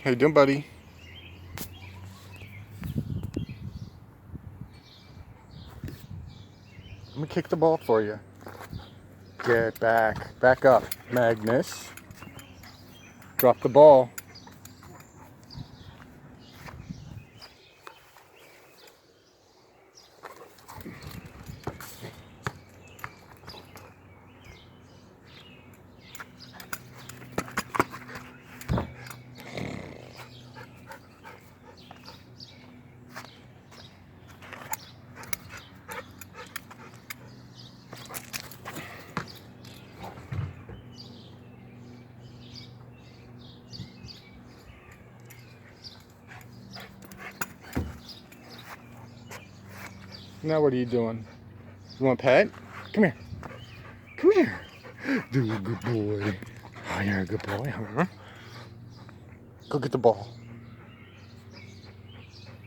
How you doing, buddy? Let me kick the ball for you. Get back. Back up, Magnus. Drop the ball. Now what are you doing? You want a pet? Come here. Come here. Do a good boy. Oh, you're a good boy, huh? Go get the ball.